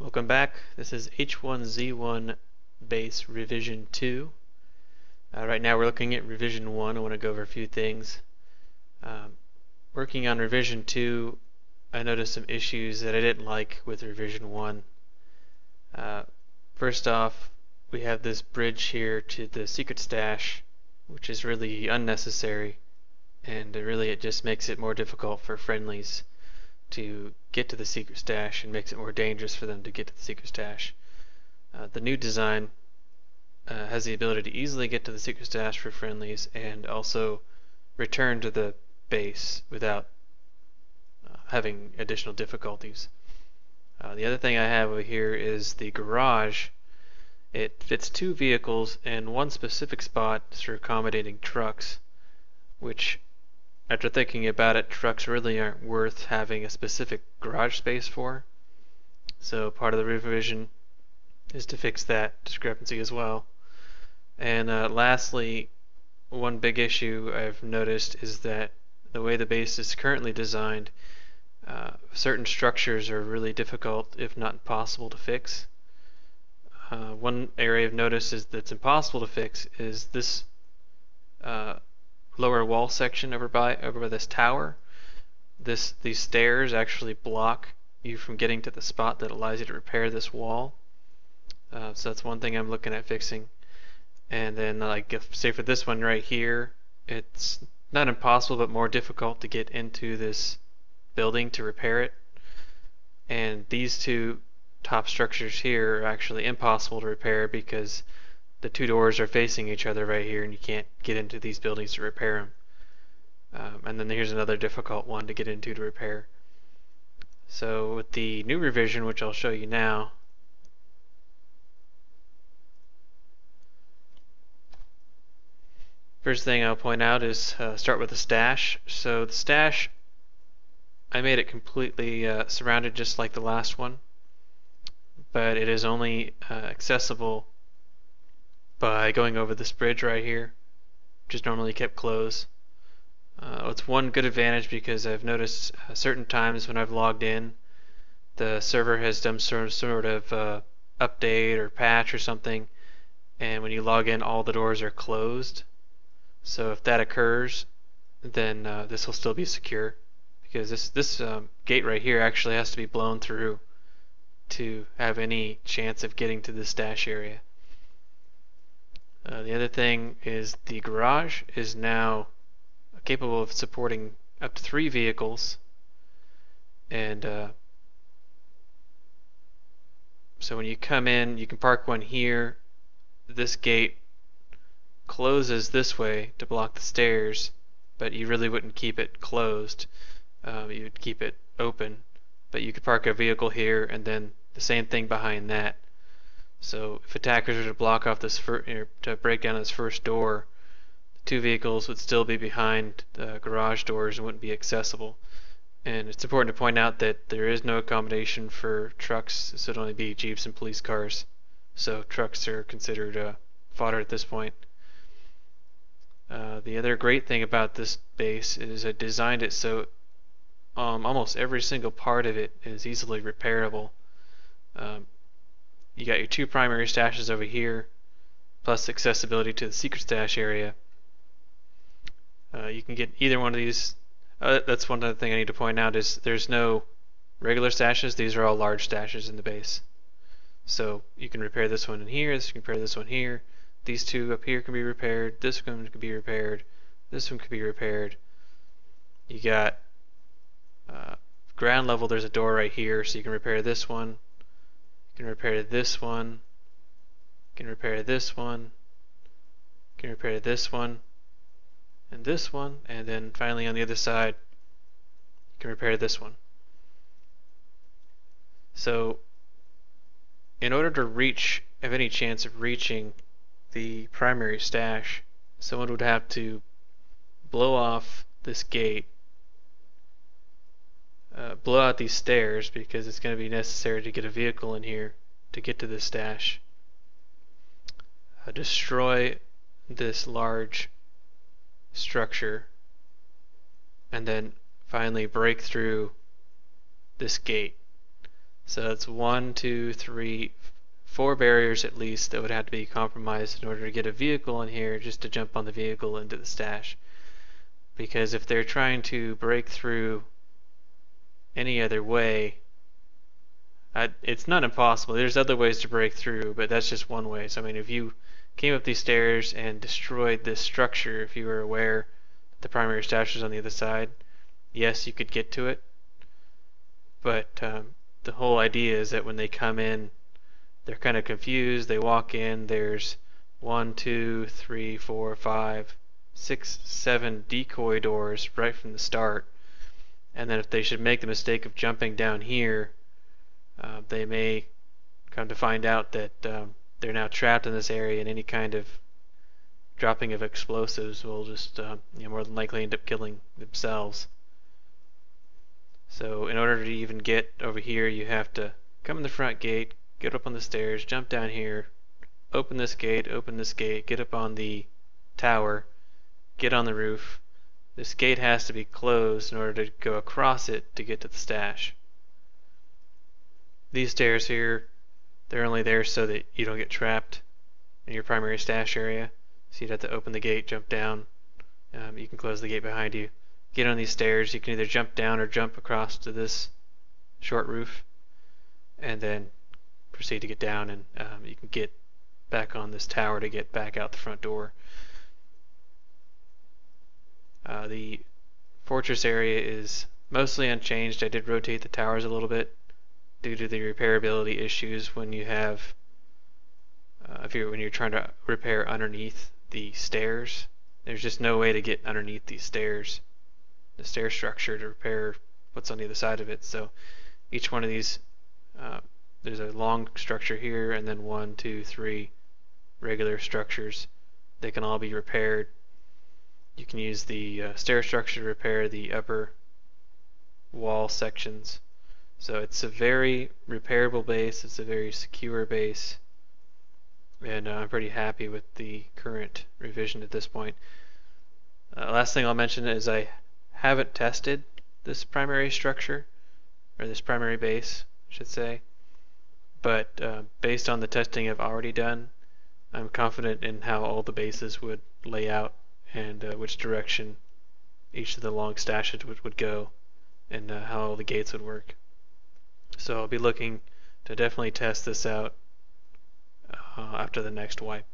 Welcome back. This is H1Z1 base revision 2. Right now we're looking at revision 1. I want to go over a few things. Working on revision 2, I noticed some issues that I didn't like with revision 1. First off, we have this bridge here to the secret stash, which is really unnecessary, and it just makes it more difficult for friendlies to get to the secret stash and makes it more dangerous for them to get to the secret stash. The new design has the ability to easily get to the secret stash for friendlies and also return to the base without having additional difficulties. The other thing I have over here is the garage. It fits 2 vehicles in one specific spot for accommodating trucks, which, after thinking about it, trucks really aren't worth having a specific garage space for. So part of the revision is to fix that discrepancy as well. And lastly, one big issue I've noticed is that the way the base is currently designed, certain structures are really difficult, if not impossible, to fix. One area I've noticed that's impossible to fix is this lower wall section over by this tower. These stairs actually block you from getting to the spot that allows you to repair this wall. So that's one thing I'm looking at fixing. And then, say for this one right here, it's not impossible but more difficult to get into this building to repair it. And these 2 top structures here are actually impossible to repair because the 2 doors are facing each other right here and you can't get into these buildings to repair them. And then here's another difficult one to get into to repair. So with the new revision, which I'll show you now, first thing I'll point out is start with the stash. So the stash, I made it completely surrounded just like the last one, but it is only accessible by going over this bridge right here, which is normally kept closed. It's one good advantage because I've noticed certain times when I've logged in, the server has done sort of update or patch or something, and when you log in, all the doors are closed. So if that occurs, then this will still be secure, because this gate right here actually has to be blown through to have any chance of getting to the stash area. The other thing is the garage is now capable of supporting up to 3 vehicles, and so when you come in, you can park one here. This gate closes this way to block the stairs, but you really wouldn't keep it closed. You would keep it open, but you could park a vehicle here and then the same thing behind that. So if attackers were to block off this to break down this first door, the 2 vehicles would still be behind the garage doors and wouldn't be accessible. And it's important to point out that there is no accommodation for trucks, so it'd only be Jeeps and police cars. So trucks are considered fodder at this point. The other great thing about this base is I designed it so almost every single part of it is easily repairable. You got your 2 primary stashes over here, plus accessibility to the secret stash area. You can get either one of these. That's one other thing I need to point out is there's no regular stashes. These are all large stashes in the base. So you can repair this one in here, you can repair this one here. These 2 up here can be repaired, this one can be repaired, this one can be repaired. You got ground level, there's a door right here, so you can repair this one, you can repair this one, you can repair this one, you can repair this one, and this one, and then finally on the other side, you can repair this one. So in order to have any chance of reaching the primary stash, someone would have to blow off this gate, blow out these stairs because it's going to be necessary to get a vehicle in here to get to the stash, destroy this large structure, and then finally break through this gate. So it's 1, 2, 3, 4 barriers at least that would have to be compromised in order to get a vehicle in here just to jump on the vehicle into the stash. Because if they're trying to break through any other way, it's not impossible. There's other ways to break through, but that's just one way. So I mean, if you came up these stairs and destroyed this structure, if you were aware that the primary stash was on the other side, yes, you could get to it. But the whole idea is that when they come in, they're kind of confused. They walk in, there's 1, 2, 3, 4, 5, 6, 7 decoy doors right from the start. And then if they should make the mistake of jumping down here, they may come to find out that they're now trapped in this area, and any kind of dropping of explosives will just more than likely end up killing themselves. So in order to even get over here, you have to come in the front gate, get up on the stairs, jump down here, open this gate, get up on the tower, get on the roof. This gate has to be closed in order to go across it to get to the stash. These stairs here, they're only there so that you don't get trapped in your primary stash area. So you'd have to open the gate, jump down. You can close the gate behind you. Get on these stairs. You can either jump down or jump across to this short roof, and then proceed to get down, and you can get back on this tower to get back out the front door. The fortress area is mostly unchanged. I did rotate the towers a little bit due to the repairability issues when you have when you're trying to repair underneath the stairs. There's just no way to get underneath these stairs, the stair structure, to repair what's on the other side of it. So each one of these, there's a long structure here, and then 1, 2, 3 regular structures. They can all be repaired. You can use the stair structure to repair the upper wall sections. So it's a very repairable base. It's a very secure base, and I'm pretty happy with the current revision at this point. Last thing I'll mention is I haven't tested this primary structure, or this primary base, I should say, but based on the testing I've already done, I'm confident in how all the bases would lay out and which direction each of the long stashes would go, and how all the gates would work. So I'll be looking to definitely test this out after the next wipe.